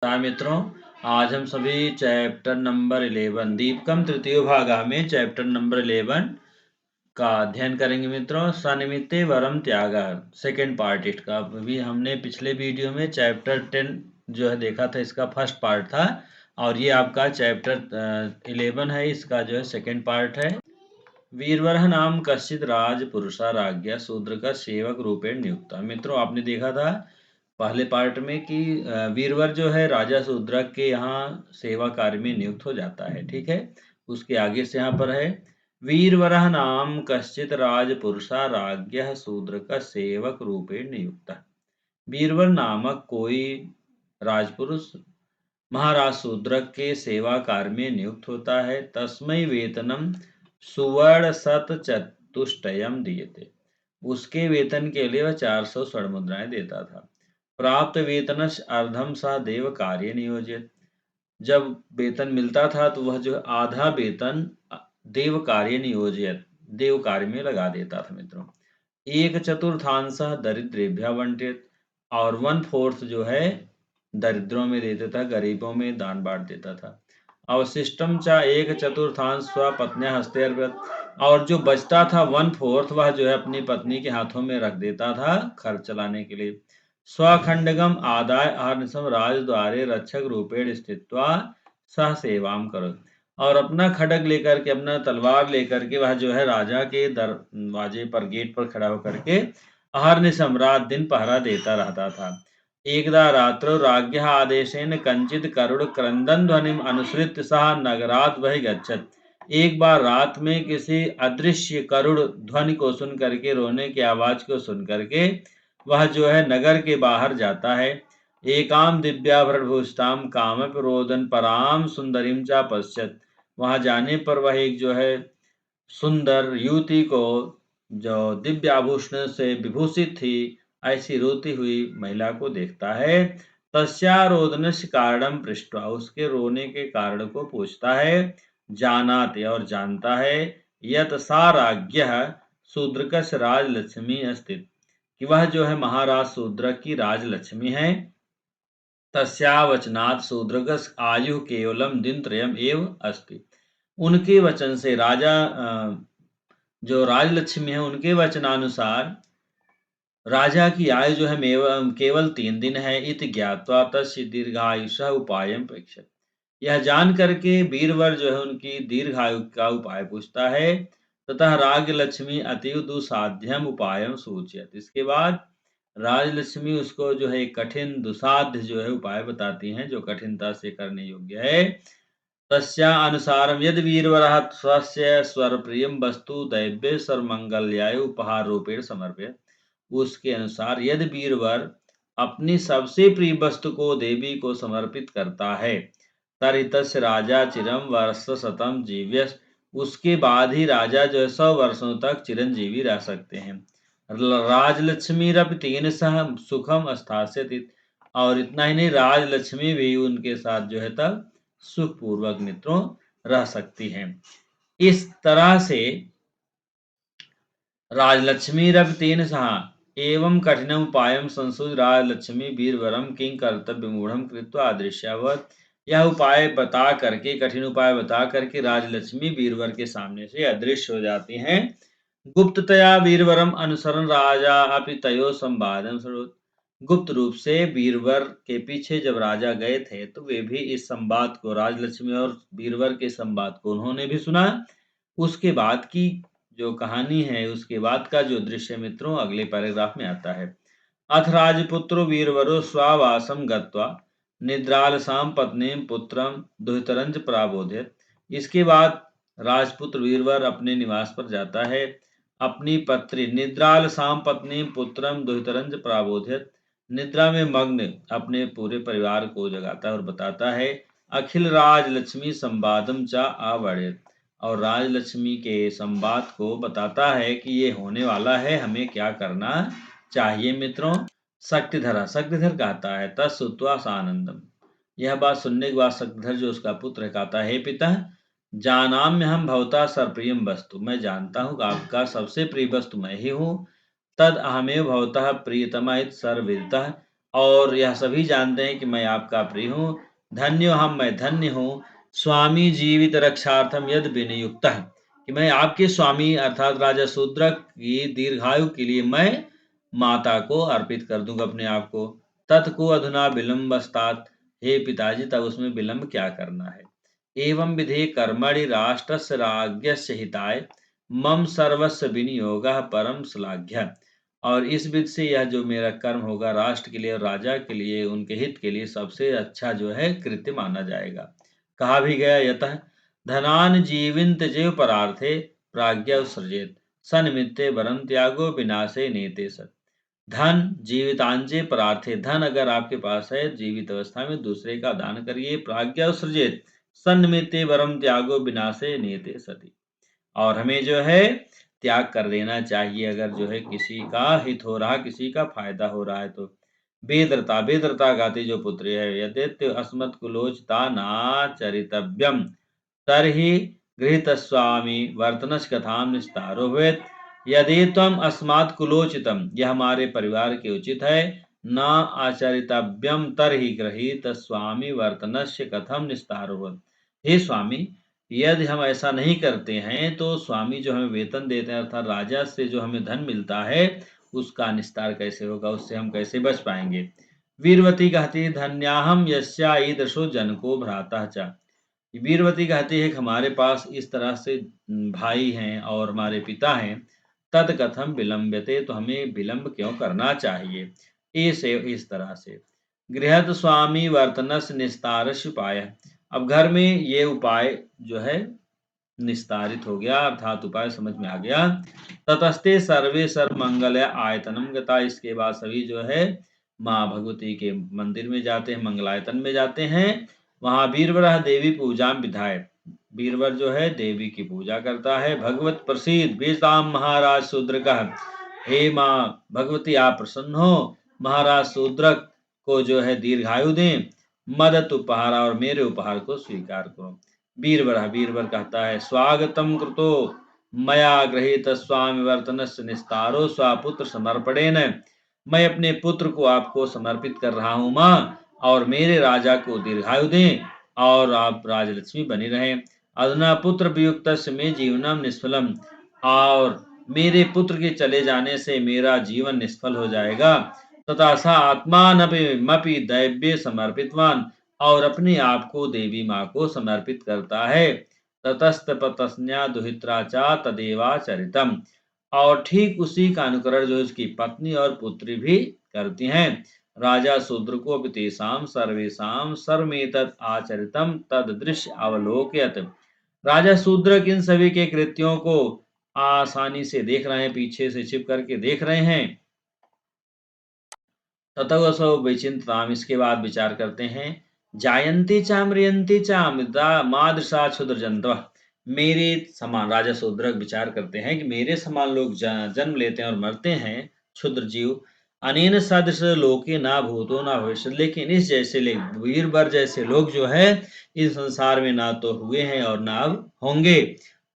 नमस्कार मित्रों, आज हम सभी चैप्टर नंबर 11 दीपकम तृतीय भागा में चैप्टर नंबर 11 का अध्ययन करेंगे मित्रों। सनिमित्ते वरम त्यागा सेकेंड पार्ट इसका। अभी हमने पिछले वीडियो में चैप्टर 10 जो है देखा था, इसका फर्स्ट पार्ट था और ये आपका चैप्टर 11 है, इसका जो है सेकेंड पार्ट है। वीरवर नाम कश्चित राजपुरुषा राज्ञा शूद्र का सेवक रूपेण नियुक्त। मित्रों आपने देखा था पहले पार्ट में कि वीरवर जो है राजा शूद्रक के यहाँ सेवा कार्य में नियुक्त हो जाता है। ठीक है, उसके आगे से यहाँ पर है वीरवर नाम कश्चित राजपुरुषा राज्ञ शूद्र का सेवक रूपेण नियुक्त। वीरवर नामक कोई राजपुरुष महाराज शूद्रक के सेवा कार्य में नियुक्त होता है। तस्मै वेतनम सुवर्ण शत चतुष्टयम दिए। उसके वेतन के लिए वह 400 स्वर्ण मुद्राएं देता था। प्राप्त वेतनश अर्धम सा देव कार्य नियोजित। जब वेतन मिलता था तो वह जो आधा वेतन देव कार्य नियोजित देव कार्य में लगा देता था मित्रों। एक चतुर्थांश दरिद्रेभ्य बंटित और 1/4 जो है दरिद्रों में देता था, गरीबों में दान बांट देता था। अवशिष्टम चा एक चतुर्थांश स्वपत्न्या हस्ते अर्पित। और जो बचता था 1/4 वह जो है अपनी पत्नी के हाथों में रख देता था खर्च चलाने के लिए। स्वखंडगम आदाय अहर्निशम राजद्वारे रक्षक रूपेण स्थित्वा सह सेवाम करो। और अपना खड्ग लेकर के, अपना तलवार लेकर के वह जो है राजा के दरवाजे पर, गेट पर खड़ा होकर के अहर्निशम रात दिन पहरा देता रहता था। एकदा रात्रौ राज्ञः आदेशेन कंचित करुण क्रंदन ध्वनिम अनुसृत्य सह नगरात् बहि गच्छत्। एक बार रात में किसी अदृश्य करुण ध्वनि को सुन करके, रोने की आवाज को सुन करके वह जो है नगर के बाहर जाता है। एकाम दिव्याभरणभूषिताम कामप रोदन पराम सुंदरीम चा पश्चात। वहां जाने पर वह एक जो है सुंदर युवती को, जो दिव्य आभूषण से विभूषित थी, ऐसी रोती हुई महिला को देखता है। तस्यारोदनस्य कारणम पृष्ठा, उसके रोने के कारण को पूछता है। जानाते और जानता है, यत सा राज्ञः शूद्रकस्य राजलक्ष्मी अस्ति, कि वह जो है महाराज शूद्रक की राजलक्ष्मी है। तस्यावचनात् शूद्रकस्य आयु केवलम दिनत्रयम एव अस्ति। उनके वचन से राजा जो राजलक्ष्मी है उनके वचनानुसार राजा की आयु जो है केवल 3 दिन है। इत ज्ञात्वा तस्य दीर्घायुष उपायम प्रेक्षत। यह जान करके वीरवर जो है उनकी दीर्घायु का उपाय पूछता है। ततः राजलक्ष्मी अतीव दुसाध्यम उपायम सूचयत। इसके बाद राजलक्ष्मी उसको जो है कठिन दुसाध्य जो है उपाय बताती हैं, जो कठिनता से करने योग्य है। तस्या अनुसारम यदि वीरवरः स्वस्य स्वरप्रियम वस्तु दैव्य सर्वमंगल्याय उपहार रूपेण समर्पयत। उसके अनुसार यदि वीरवर अपनी सबसे प्रिय वस्तु को देवी को समर्पित करता है, तर्हि तस्य राजा चिरम वर्ष शतम जीव्यस। उसके बाद ही राजा जो है 100 वर्षों तक चिरंजीवी रह सकते हैं। राजलक्ष्मी रब तेन सह सुखम स्थास्यति। और इतना ही नहीं, राजलक्ष्मी भी उनके साथ जो है तब सुखपूर्वक मित्रों रह सकती हैं। इस तरह से राजलक्ष्मी रब तेन सह एवं कठिनम उपायम संसूच राजलक्ष्मी वीरवरम किंग कर्तव्य मूढ़ कृत्वा अदृश्यावत। यह उपाय बता करके, कठिन उपाय बता करके राजलक्ष्मी वीरवर के सामने से अदृश्य हो जाती हैं। गुप्ततया वीरवरम अनुसरण राजा अपि तयो संवादम श्रुत। गुप्त रूप से वीरवर के पीछे जब राजा गए थे तो वे भी इस संवाद को, राजलक्ष्मी और वीरवर के संवाद को उन्होंने भी सुना। उसके बाद की जो कहानी है, उसके बाद का जो दृश्य मित्रों अगले पैराग्राफ में आता है। अथ राजपुत्रो वीरवरो स्वावासम गत्वा निद्रालसाम पत्नीम पुत्रम दुहितरंज प्राबोध्यत। इसके बाद राजपुत्र वीरवर अपने निवास पर जाता है। अपनी पत्री निद्रालसाम पत्नी पुत्रम दुहितरंज प्राबोध्यत, निद्रा में मग्न अपने पूरे परिवार को जगाता है और बताता है। अखिल राजलक्ष्मी संवादम चा आवड़ित, और राजलक्ष्मी के संवाद को बताता है कि ये होने वाला है, हमें क्या करना चाहिए मित्रों। शक्तिधर कहता है तत्सुत्वा सानंदम। यह बात सुनने के बाद शक्तिधर जो उसका पुत्र है कहता है, हे पिता, जानाम्य हम भवता सर्वप्रियम वस्तु, मैं जानता हूँ कि आपका सबसे प्रिय वस्तु मैं ही हूँ। तद अहमेव भवतः प्रियतमा सर्वविदितः, और यह सभी जानते हैं कि मैं आपका प्रिय हूँ। धन्यो हम, मैं धन्य हूँ, स्वामी जीवित रक्षार्थम यद विनियुक्तः, कि मैं आपके स्वामी अर्थात राजा शूद्रक की दीर्घायु के लिए मैं माता को अर्पित कर दूंगा अपने आप को। तत्को अधुना विलंबस्तात, हे पिताजी तब उसमें विलंब क्या करना है। एवं विधि कर्मणि राष्ट्रस्य राज्ञस्य हिताय मम सर्वस्व विनियोगः परम श्लाघ्य, और इस विधि से यह जो मेरा कर्म होगा राष्ट्र के लिए और राजा के लिए, उनके हित के लिए सबसे अच्छा जो है कृत्य माना जाएगा। कहा भी गया यतः धनान जीविंत जीव परार्थे प्राज्ञा सृजेत सनिमित्ते वरम त्यागो विनाशे नीते सत्। धन जीवितांजे परार्थे, धन अगर आपके पास है जीवित अवस्था में दूसरे का दान करिए। प्राज्ञा सृजेत सन्निमित्ते वरम त्यागो विनाशे नीते सति, और हमें जो है त्याग कर देना चाहिए अगर जो है किसी का हित हो रहा, किसी का फायदा हो रहा है तो। बेदरता, बेदरता गाती जो पुत्र है, यद्यत अस्मत् कुलोचिता नाचरितव्यम तर्हि गृहीतस्वामी वर्तनस कथाम निस्तारो भवेत्। यदि त्वम अस्मात् कुलोचितम, यह हमारे परिवार के उचित है, न आचरितव्यम तर्हि गृहीतस्वामी वर्तनस्य कथम निस्तारो भवेत्। हे स्वामी, यदि हम ऐसा नहीं करते हैं तो स्वामी जो हमें वेतन देते हैं अर्थात राजा से जो हमें धन मिलता है उसका निस्तार कैसे होगा, उससे हम कैसे बच पाएंगे। वीरवती कहती है धन्याहम यस्या ईदृशो जनको भ्राता च, वीरवती कहती है कि हमारे पास इस तरह से भाई हैं और हमारे पिता हैं। तद कथम विलंब्यते, तो हमें विलंब क्यों करना चाहिए। ऐसे इस तरह से गृहस्थ स्वामी वर्तनस निस्तारस्य उपाय, अब घर में ये उपाय जो है निस्तारित हो गया अर्थात उपाय समझ में आ गया। ततस्ते सर्वे सर्वमंगल आयतनम गता, इसके बाद सभी जो है माँ भगवती के मंदिर में जाते हैं, मंगलायतन में जाते हैं। वहां वीरवर देवी पूजा विधाय, वीरवर जो है देवी की पूजा करता है। भगवत प्रसिद्ध बेताम महाराज शूद्र का, हे माँ भगवती आप प्रसन्न हो, महाराज शूद्रक को जो है दीर्घायु दें, मदत उपहार और मेरे उपहार को स्वीकार करो। वीरवर कहता है स्वागतम कृतो मया गृहीत स्वामी वर्तनस्य निस्तारो स्वापुत्र समर्पणेन, मैं अपने पुत्र को आपको समर्पित कर रहा हूँ माँ, और मेरे राजा को दीर्घायु दें और आप राजलक्ष्मी बनी रहे। अधुना पुत्र वियुक्त में जीवनम निष्फलम, और मेरे पुत्र के चले जाने से मेरा जीवन निष्फल हो जाएगा। तथा सा आत्मानपि दैव्य समर्पितवान, और अपने आप को देवी माँ को समर्पित करता है। ततस्त पतस्न्या दुहित्रा चा तदेवाचरितम, और ठीक उसी का अनुकरण जो उसकी पत्नी और पुत्री भी करती हैं। राजा शूद्र को तेषाम सर्वेषाम सर्वमेतत् आचरितम तद दृश्य अवलोकयत, राजा शूद्र इन सभी के कृत्यों को आसानी से देख रहे हैं, पीछे से छिप करके देख रहे हैं। ततवसो विचिंतताम, इसके बाद विचार करते हैं। जायन्ति चा म्रियन्ति चा मादृशा क्षुद्र जंतवः, मेरे समान, राजा शूद्रक विचार करते हैं कि मेरे समान लोग जन्म लेते हैं और मरते हैं, क्षुद्र जीव। अनेन सदृश लोके ना भूतो ना भविष्य, लेकिन इस जैसे वीरवर जैसे लोग जो है इस संसार में ना तो हुए हैं और ना अब होंगे।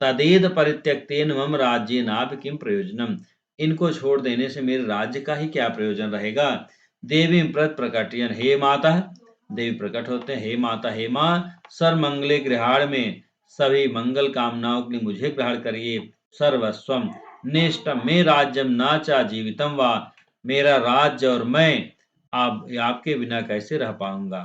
तदेद परित्यक्तेन मम राज्य नाभ किम प्रयोजनम, इनको छोड़ देने से मेरे राज्य का ही क्या प्रयोजन रहेगा। देवी प्रकटयन, हे माता, देवी प्रकट होते हैं, हे माता, हे माँ, सर्वमंगले गृहाण में सभी मंगल कामनाओं के लिए मुझे ग्रहण करिए। सर्वस्वम निष्ठम में राज्यम ना चा जीवितम वा, मेरा राज्य और मैं आप आपके बिना कैसे रह पाऊंगा।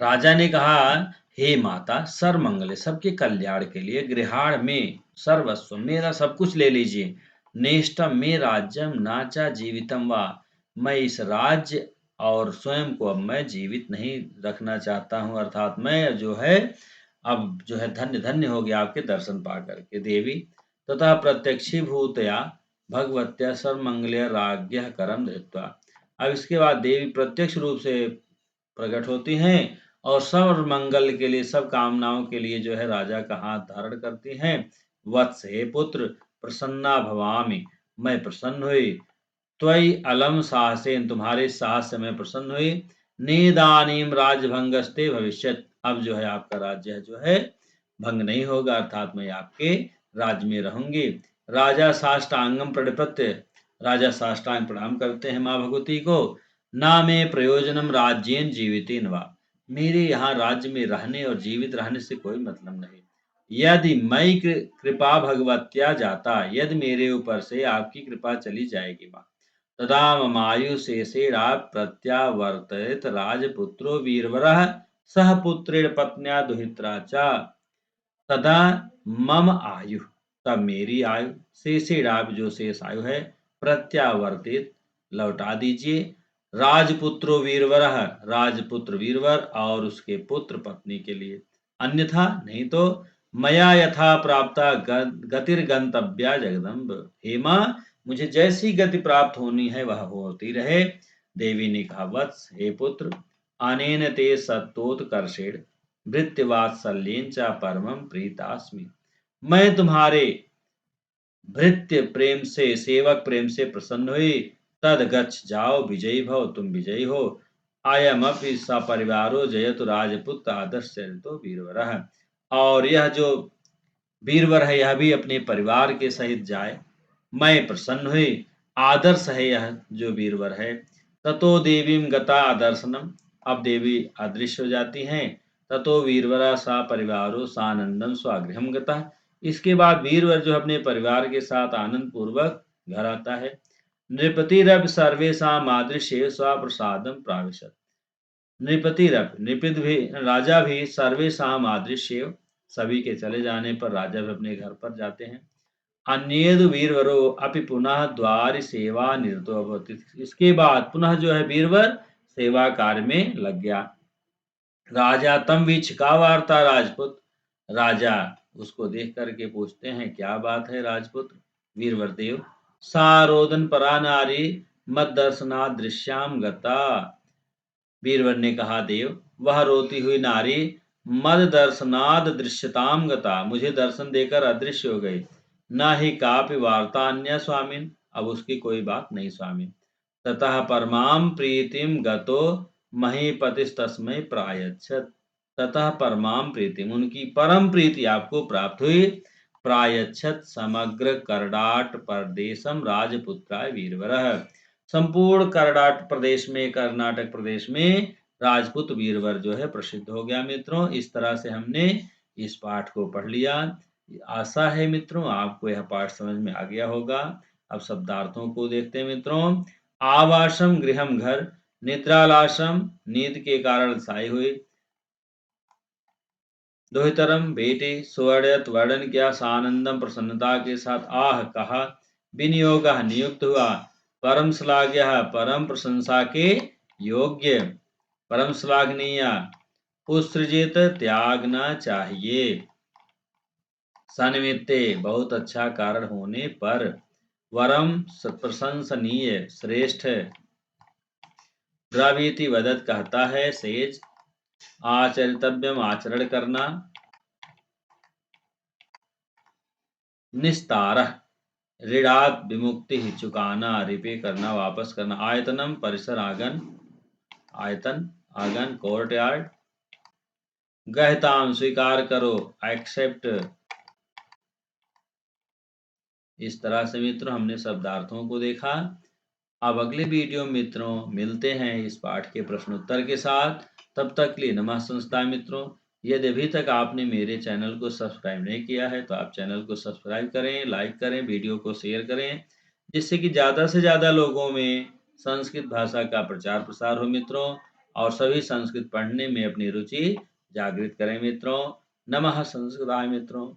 राजा ने कहा हे माता, सर्वमंगल सबके कल्याण के लिए, गृहाण में सर्वस्व मेरा सब कुछ ले लीजिए। नेष्टम में राज्यम नाचा जीवितम वा, मैं इस राज्य और स्वयं को अब मैं जीवित नहीं रखना चाहता हूँ, अर्थात मैं जो है अब जो है धन्य धन्य हो गया आपके दर्शन पा करके। देवी तथा प्रत्यक्षी भूतया भगवत्या सर्वमंगल राज्ञ करम धृत्वा, अब इसके बाद देवी प्रत्यक्ष रूप से प्रकट होती हैं और सर्व मंगल के लिए, सब कामनाओं के लिए जो है राजा का हाथ धारण करती हैं। वत्स, हे पुत्र, प्रसन्ना भवामि, मैं प्रसन्न हुई। त्वयि अलम साहसेन, तुम्हारे साहस से मैं प्रसन्न हुई। नेदानीम राजभंगस्ते भविष्यत, अब जो है आपका राज्य जो है भंग नहीं होगा, अर्थात मैं आपके राज्य में रहूंगी। राजा साष्टांगम प्रणिपत्य, राजा साष्टांग प्रणाम करते हैं माँ भगवती को। ना मे प्रयोजनम राज्येन जीवितेन वा, मेरे यहाँ राज्य में रहने और जीवित रहने से कोई मतलब नहीं। यदि मई कृपा भगवत्या जाता, यदि मेरे ऊपर से आपकी कृपा चली जाएगी माँ, तदा ममायु शेषेणा प्रत्यावर्तयत राजपुत्रो वीरवरः सह पुत्रेण पत्न्या दुहित्रा च, तदा मम आयु, तब मेरी आयु शेषेणाप जो शेष आयु है प्रत्यावर्तित लौटा दीजिए, राजपुत्रो वीरवर, राजपुत्र वीरवर और उसके पुत्र पत्नी के लिए, अन्यथा नहीं तो मया यथा प्राप्ता गतिर्गंतव्या जगदम्ब, हे मां मुझे जैसी गति प्राप्त होनी है वह होती रहे। देवी ने कहा, वत्स हे पुत्र, अनेन ते सत्तोत्कर्षेण भृत्यवात्सल्येन च परमं प्रीतास्मि, मैं तुम्हारे भृत्य प्रेम से, सेवक प्रेम से प्रसन्न हुई। तद गच्छ, जाओ, विजयी भव, तुम विजयी हो। अयमपि सपरिवारो जयतु राजपुत्र आदर्शतो वीरवरः, और यह जो वीरवर है यह भी अपने परिवार के सहित जाए, मैं प्रसन्न हुई। आदर्श है यह जो वीरवर है। ततो देवीम गता दर्शनम, अब देवी अदृश्य हो जाती हैं। ततो वीरवरा सा परिवारो सानंदम स्वागृहम गता, इसके बाद वीरवर जो अपने परिवार के साथ आनंद पूर्वक घर आता है। नृपतिरप सर्वेशा मादृश्य स्वप्रसादम प्राविशत, नृपतिरप, नृपति भी, राजा भी, सर्वेशा मादृश्य, सभी के चले जाने पर राजा भी अपने घर पर जाते हैं। अन्येदु वीरवरो अपि पुनः द्वार सेवा निरतो अभवत्, इसके बाद पुनः जो है वीरवर सेवा कार्य में लग गया। राजा तम वीक्षिका वार्ता राजपुत, राजा उसको देख करके पूछते हैं, क्या बात है राजपुत्र। वीरवर देव, सारोदन परा नारी मद दर्शनात् दृश्याम गता, वीरवर ने कहा, देव वह रोती हुई नारी मद दर्शनाद दृश्यताम गता, मुझे दर्शन देकर अदृश्य हो गई। न ही कापि वार्ता अन्य स्वामिन, अब उसकी कोई बात नहीं स्वामी। ततः परमाम प्रीतिम गतो महीपतिस्तस्मै प्रायच्छत, ततः परमाम प्रीतिम, उनकी परम प्रीति आपको प्राप्त हुई। प्रायच्छत समग्र करडाट प्रदेशम राजपुत्राय वीरवरः, संपूर्ण करनाटक प्रदेश में, कर्नाटक प्रदेश में राजपूत वीरवर जो है प्रसिद्ध हो गया। मित्रों, इस तरह से हमने इस पाठ को पढ़ लिया। आशा है मित्रों आपको यह पाठ समझ में आ गया होगा। अब शब्दार्थों को देखते हैं मित्रों। आवासम गृहम घर, निद्रालासम नींद के कारण साई हुई। दोहितरम बेटे, स्वर्णयत वर्णन किया, सानंदम प्रसन्नता के साथ, आह कहा, विनियोग नियुक्त हुआ, परम श्लाघ्य परम प्रशंसा के योग्य, परम श्लाघनीय, उत्सृजित त्यागना चाहिए, सनिमित्ते बहुत अच्छा कारण होने पर, वरम प्रशंसनीय श्रेष्ठ, ब्रवीति वदत कहता है सेज, आचरितव्यम आचरण करना, निस्तारः ऋणात विमुक्ति चुकाना, रिपे करना वापस करना, आयतनम परिसर आंगन, आयतन आंगन कोर्ट यार्ड, गहताम स्वीकार करो एक्सेप्ट। इस तरह से मित्रों हमने शब्दार्थों को देखा। अब अगले वीडियो मित्रों मिलते हैं इस पाठ के प्रश्नोत्तर के साथ। तब तक के लिए नमः संस्था मित्रों। यदि अभी तक आपने मेरे चैनल को सब्सक्राइब नहीं किया है तो आप चैनल को सब्सक्राइब करें, लाइक करें, वीडियो को शेयर करें, जिससे कि ज़्यादा से ज़्यादा लोगों में संस्कृत भाषा का प्रचार प्रसार हो मित्रों, और सभी संस्कृत पढ़ने में अपनी रुचि जागृत करें मित्रों। नमः संस्कृताय मित्रों।